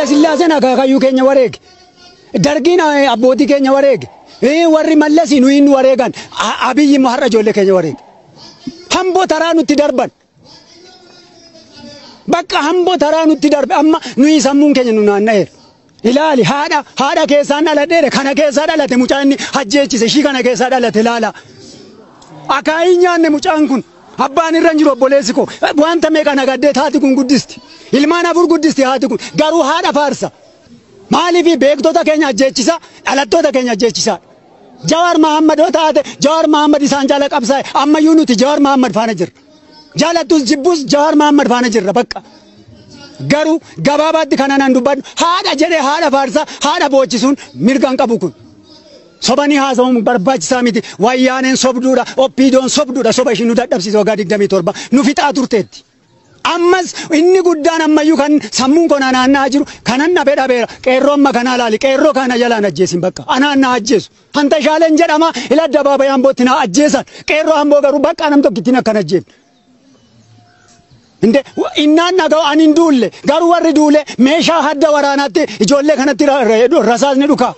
Sillaaseen akaakayyuu keenya wareege. Dargiin abbootii keenya wareege. Warri Mallasii nuyi nu wareegan. Abiyyi immoo har'a ijoollee keenya wareege. Hamboo taraa nutti darban. Bakka hamboo taraa nutti darbe amma nuyi sammuun keenya nu naanna'eera. Ilaali haadha keessaan dhaladheere kana keessaa dhalate mucaan inni hajjeechise ishii kana keessaa dhalate ilaala. Akaayii nyaanne mucaan kun abbaan irra jiru obboleessi koo wanta meeqa nagaddee haati kun guddisti. Ilmaan afur guddisti haati kun garuu haadha faarsa. Maaliif beektota keenya ajjeechisa dhalattoota keenya ajjeechisa. Jawaar Mahammad yoo taate Jawaar Mahammad isaan jaala qabsaa'e ammayyuu nuti Jawaar Mahammad faana jirra. Jaalattus jibbus Jawaar Mahammad faana jirra bakka. Garuu gabaabaatti kanan dubbadhu haadha jedhee haadha faarsa haadha boochisuun mirgan qabu kun. Sobanii haasa'uun barbaachisaa miti. Wayyaaneen sobduudha oppiidoon sobduudha soba ishii nu dadhabsiise waggaa 27 nu fixaa turteetti. Ammas inni guddaan ammayyuu kan sammuun koo naanna'aa jiru kanan dhabeera qeerroo amma kanaa laali qeerroo kana jalaan ajjeesin bakka anaan na ajjeesu hanta shaaleen jedhama ila addabaabayii Ambootti na ajjeesan qeerroo Amboo garuu bakka nam tokkittiin akkan ajjeefne. Inde innaan nagao anin duulle garuu warri duule meeshaa hadda waraanaatti ijoollee kanatti rasaasni dhukaa.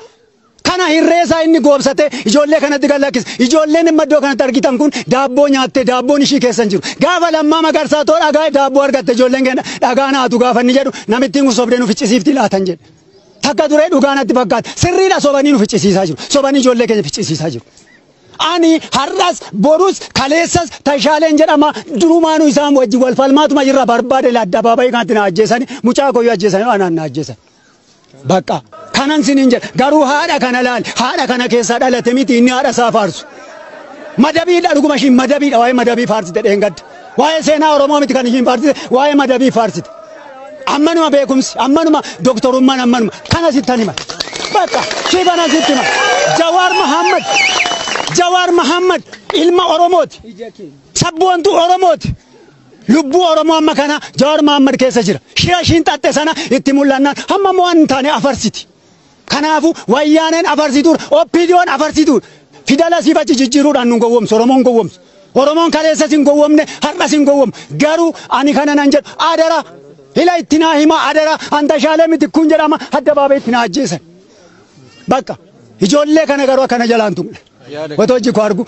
Kana hirreessaa inni goobsate ijoollee kanatti galakkis ijoolleen immoo iddoo kanatti argitan kun daabboo nyaatte daabboon ishii keessa jiru gaafa Lammaa Magarsaa too dhagaa daabboo argatte ijoolleen keenya dhagaa naatu gaafa inni jedhu namittiin kun sobdee nu ficcisiifti laatan jedhe takka duree dhugaanatti fakkaata sirriidha sobanii nu ficcisiisaa jiru sobanii ijoollee keenya ficcisiisaa jiru. Ani har'as borus kaleessas tashaaleen jedhama durumaanuu isaan wajjin wal falmaatuma jirra barbaade addabaabayii kanatti na ajjeesanii mucaa koyyuu ajjeesanii anaan na ajjeesan. Bakka kanan sinin jedha garuu haadha kana laal haadha kana keessaa dhalate miti inni haadha isaa faarsu. Madabiidha dhuguma ishiin madabiidha waa'ee madabii faarsite dheengadda. Waa'ee seenaa Oromoo miti kan ishiin faarsite waa'ee madabii faarsite. Ammanuma beekumsi ammanuma doktorummaan ammanuma kana sittan hima. Bakka shii kana sitti hima. Jawaar Mahammad ilma Oromooti. Sabboontuu Oromooti. Lubbuu Oromoo amma kana Jawaar Mahammad keessa jira. Shira ishiin xaxxe sana itti mul'annaan hamma moo hin taane afarsiti. Kanaafuu wayyaaneen afarsituudha oppiidiyoon afarsituudha. Fidala siif achi jijjiiruudhaan nu gowwoomsu Oromoon gowwoomsu. Oromoon kaleessas hin gowwoomne har'as hin gowwoomu. Garuu ani kana nan jedhu adara hila itti naa hima adara anta shaalee miti kun jedhama addabaabayii itti naa ajjeesan. Bakka ijoollee kana garuu akkana jalaan tumne. Otoo hojii koo argu.